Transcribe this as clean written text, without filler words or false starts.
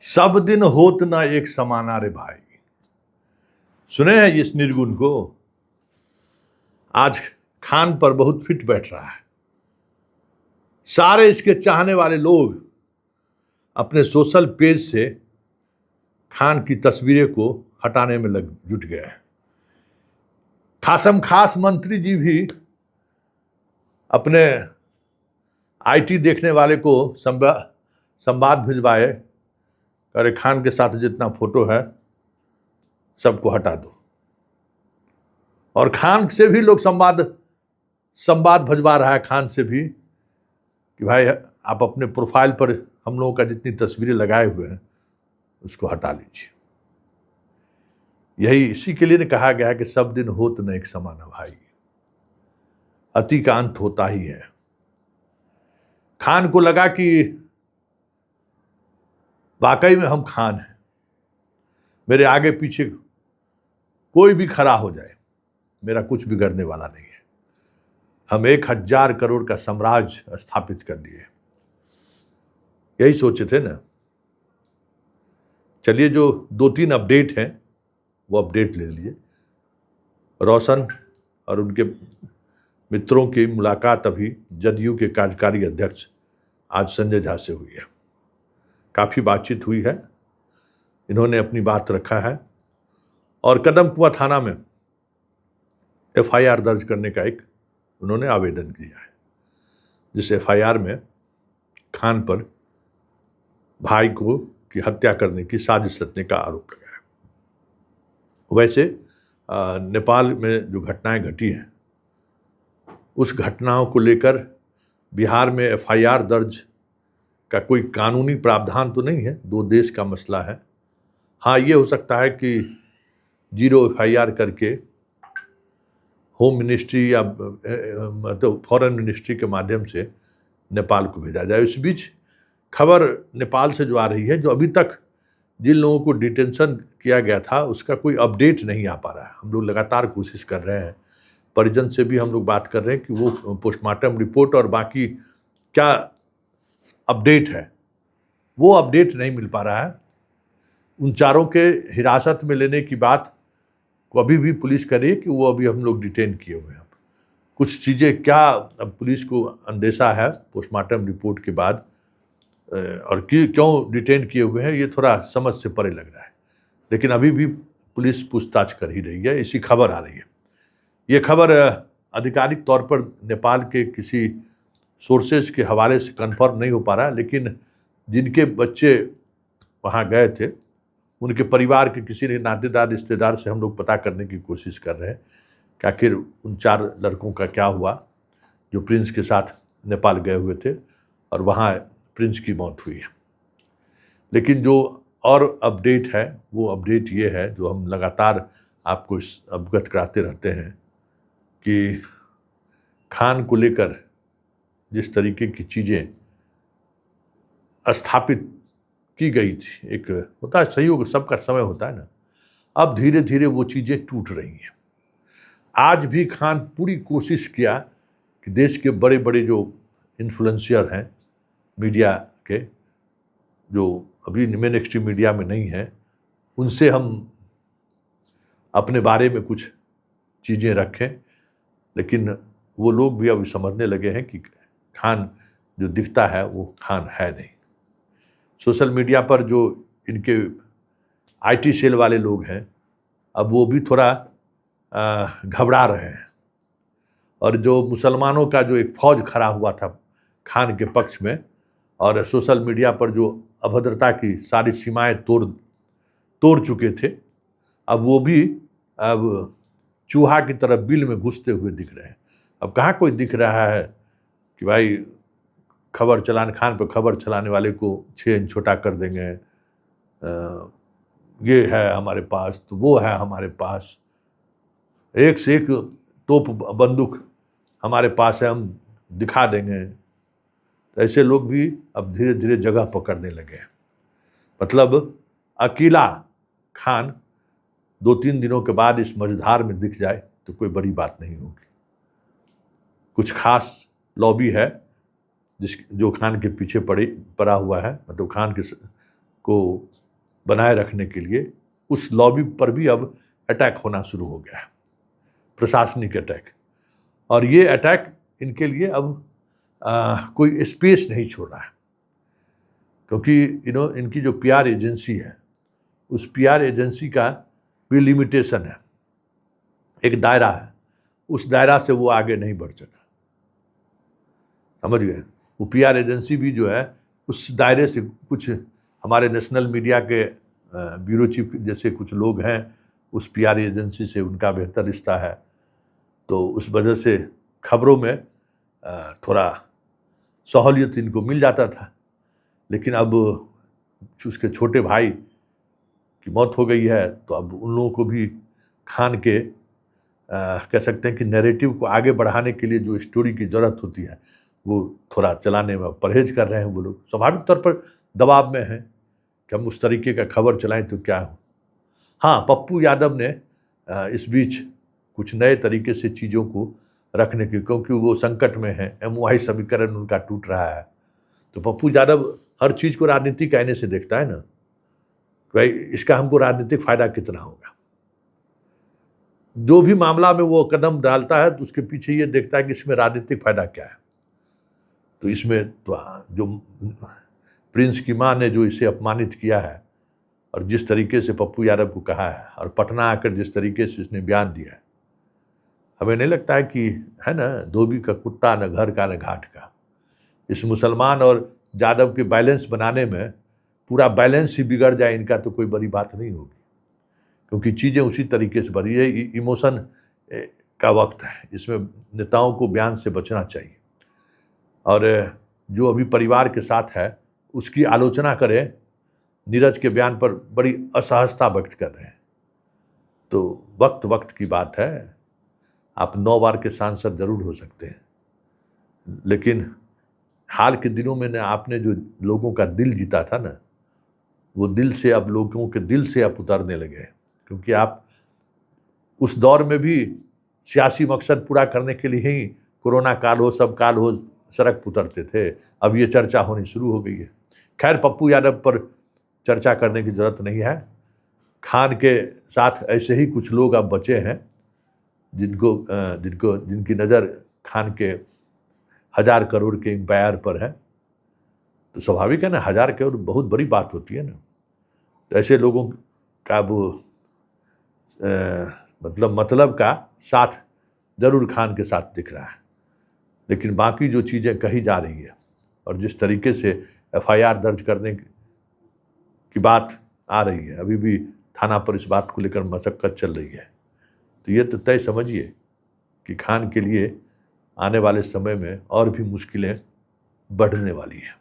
सब दिन होत ना एक समाना रे भाई। सुने हैं इस निर्गुण को? आज खान पर बहुत फिट बैठ रहा है। सारे इसके चाहने वाले लोग अपने सोशल पेज से खान की तस्वीरें को हटाने में जुट गए हैं। खासम खास मंत्री जी भी अपने आईटी देखने वाले को संवाद भिजवाए, अरे खान के साथ जितना फोटो है सबको हटा दो। और खान से भी लोग संवाद भिजवा रहा है, खान से भी, कि भाई आप अपने प्रोफाइल पर हम लोगों का जितनी तस्वीरें लगाए हुए हैं उसको हटा लीजिए। यही इसी के लिए कहा गया है कि सब दिन होत न एक समाना भाई, अति का अंत होता ही है। खान को लगा कि वाकई में हम खान हैं, मेरे आगे पीछे कोई भी खड़ा हो जाए मेरा कुछ बिगड़ने वाला नहीं है। हम 1000 करोड़ का साम्राज्य स्थापित कर लिए, यही सोचे थे ना। चलिए, जो 2-3 अपडेट हैं वो अपडेट ले लीजिए। रोशन और उनके मित्रों की मुलाकात अभी जदयू के कार्यकारी अध्यक्ष आज संजय झा से हुई है। काफ़ी बातचीत हुई है, इन्होंने अपनी बात रखा है और कदमकुआं थाना में एफआईआर दर्ज करने का एक उन्होंने आवेदन किया है, जिस एफआईआर में खान पर भाई को की हत्या करने की साजिश रचने का आरोप लगा है। वैसे नेपाल में जो घटनाएं घटी हैं उस घटनाओं को लेकर बिहार में एफआईआर दर्ज का कोई कानूनी प्रावधान तो नहीं है, 2 देश का मसला है। हाँ, ये हो सकता है कि 0 एफआईआर करके होम मिनिस्ट्री या मतलब फॉरेन मिनिस्ट्री के माध्यम से नेपाल को भेजा जाए। इस बीच खबर नेपाल से जो आ रही है, जो अभी तक जिन लोगों को डिटेंशन किया गया था उसका कोई अपडेट नहीं आ पा रहा है। हम लोग लगातार कोशिश कर रहे हैं, परिजन से भी हम लोग बात कर रहे हैं कि वो पोस्टमार्टम रिपोर्ट और बाकी क्या अपडेट है, वो अपडेट नहीं मिल पा रहा है। उन चारों के हिरासत में लेने की बात को अभी भी पुलिस कर रही है कि वो अभी हम लोग डिटेन किए हुए हैं। कुछ चीज़ें क्या अब पुलिस को अंदेशा है पोस्टमार्टम रिपोर्ट के बाद और क्यों डिटेन किए हुए हैं, ये थोड़ा समझ से परे लग रहा है। लेकिन अभी भी पुलिस पूछताछ कर ही रही है, ऐसी खबर आ रही है। ये खबर आधिकारिक तौर पर नेपाल के किसी सोर्सेज के हवाले से कंफर्म नहीं हो पा रहा है, लेकिन जिनके बच्चे वहाँ गए थे उनके परिवार के किसी नातेदार रिश्तेदार से हम लोग पता करने की कोशिश कर रहे हैं कि आखिर उन 4 लड़कों का क्या हुआ जो प्रिंस के साथ नेपाल गए हुए थे और वहाँ प्रिंस की मौत हुई है। लेकिन जो और अपडेट है वो अपडेट ये है, जो हम लगातार आपको अवगत कराते रहते हैं, कि खान को लेकर जिस तरीके की चीज़ें स्थापित की गई थी, एक होता है सहयोग, सबका समय होता है ना, अब धीरे धीरे वो चीज़ें टूट रही हैं। आज भी खान पूरी कोशिश किया कि देश के बड़े बड़े जो इन्फ्लुएंसर हैं मीडिया के, जो अभी मेन स्ट्रीम मीडिया में नहीं है, उनसे हम अपने बारे में कुछ चीज़ें रखें। लेकिन वो लोग भी अभी समझने लगे हैं कि खान जो दिखता है वो खान है नहीं। सोशल मीडिया पर जो इनके आईटी सेल वाले लोग हैं, अब वो भी थोड़ा घबरा रहे हैं। और जो मुसलमानों का जो एक फौज खड़ा हुआ था खान के पक्ष में, और सोशल मीडिया पर जो अभद्रता की सारी सीमाएं तोड़ चुके थे, अब वो भी अब चूहा की तरह बिल में घुसते हुए दिख रहे हैं। अब कहाँ कोई दिख रहा है कि भाई खान पर खबर चलाने वाले को 6 इंच छोटा कर देंगे, ये है हमारे पास, तो वो है हमारे पास, एक से एक तोप बंदूक हमारे पास है, हम दिखा देंगे। तो ऐसे लोग भी अब धीरे धीरे जगह पकड़ने लगे हैं। मतलब अकेला खान 2-3 दिनों के बाद इस मझधार में दिख जाए तो कोई बड़ी बात नहीं होगी। कुछ खास लॉबी है जो खान के पीछे पड़ा हुआ है, मतलब खान के को बनाए रखने के लिए उस लॉबी पर भी अब अटैक होना शुरू हो गया है, प्रशासनिक अटैक। और ये अटैक इनके लिए अब कोई स्पेस नहीं छोड़ रहा है, क्योंकि इनकी जो पीआर एजेंसी है, उस पीआर एजेंसी का भी लिमिटेशन है, एक दायरा है, उस दायरा से वो आगे नहीं बढ़ सका। समझ गए? वो पीआर एजेंसी भी जो है उस दायरे से, कुछ हमारे नेशनल मीडिया के ब्यूरो चीफ जैसे कुछ लोग हैं, उस पीआर एजेंसी से उनका बेहतर रिश्ता है, तो उस वजह से खबरों में थोड़ा सहूलियत इनको मिल जाता था। लेकिन अब उसके छोटे भाई की मौत हो गई है, तो अब उन लोगों को भी खान के कह सकते हैं कि नैरेटिव को आगे बढ़ाने के लिए जो स्टोरी की ज़रूरत होती है वो थोड़ा चलाने में परहेज कर रहे हैं। वो लोग स्वाभाविक तौर पर दबाव में हैं कि हम उस तरीके का खबर चलाएं तो क्या हो। हाँ, पप्पू यादव ने इस बीच कुछ नए तरीके से चीज़ों को रखने की, क्योंकि वो संकट में हैं, MOI समीकरण उनका टूट रहा है, तो पप्पू यादव हर चीज़ को राजनीतिक आईने से देखता है ना, भाई इसका हमको राजनीतिक फायदा कितना होगा। जो भी मामला में वो कदम डालता है तो उसके पीछे ये देखता है कि इसमें राजनीतिक फायदा क्या है। तो इसमें तो जो प्रिंस की माँ ने जो इसे अपमानित किया है और जिस तरीके से पप्पू यादव को कहा है, और पटना आकर जिस तरीके से इसने बयान दिया है, हमें नहीं लगता है कि है ना, धोबी का कुत्ता न घर का न घाट का। इस मुसलमान और यादव के बैलेंस बनाने में पूरा बैलेंस ही बिगड़ जाए इनका तो कोई बड़ी बात नहीं होगी, क्योंकि चीज़ें उसी तरीके से बढ़ी है। इमोशन का वक्त है, इसमें नेताओं को बयान से बचना चाहिए, और जो अभी परिवार के साथ है उसकी आलोचना करें, नीरज के बयान पर बड़ी असहजता व्यक्त कर रहे हैं। तो वक्त की बात है, आप 9 बार के सांसद जरूर हो सकते हैं, लेकिन हाल के दिनों में ना आपने जो लोगों का दिल जीता था ना, वो दिल से अब लोगों के दिल से आप उतरने लगे, क्योंकि आप उस दौर में भी सियासी मकसद पूरा करने के लिए ही कोरोना काल हो, सब काल हो, सड़क पर उतरते थे। अब ये चर्चा होनी शुरू हो गई है। खैर, पप्पू यादव पर चर्चा करने की जरूरत नहीं है। खान के साथ ऐसे ही कुछ लोग अब बचे हैं जिनकी नज़र खान के 1000 करोड़ के एम्पायर पर है। तो स्वाभाविक है ना, 1000 करोड़ बहुत बड़ी बात होती है ना। तो ऐसे लोगों का वो मतलब का साथ जरूर खान के साथ दिख रहा है, लेकिन बाकी जो चीज़ें कही जा रही है और जिस तरीके से FIR दर्ज करने की बात आ रही है, अभी भी थाना पर इस बात को लेकर मशक्कत चल रही है। तो ये तो तय समझिए कि खान के लिए आने वाले समय में और भी मुश्किलें बढ़ने वाली हैं।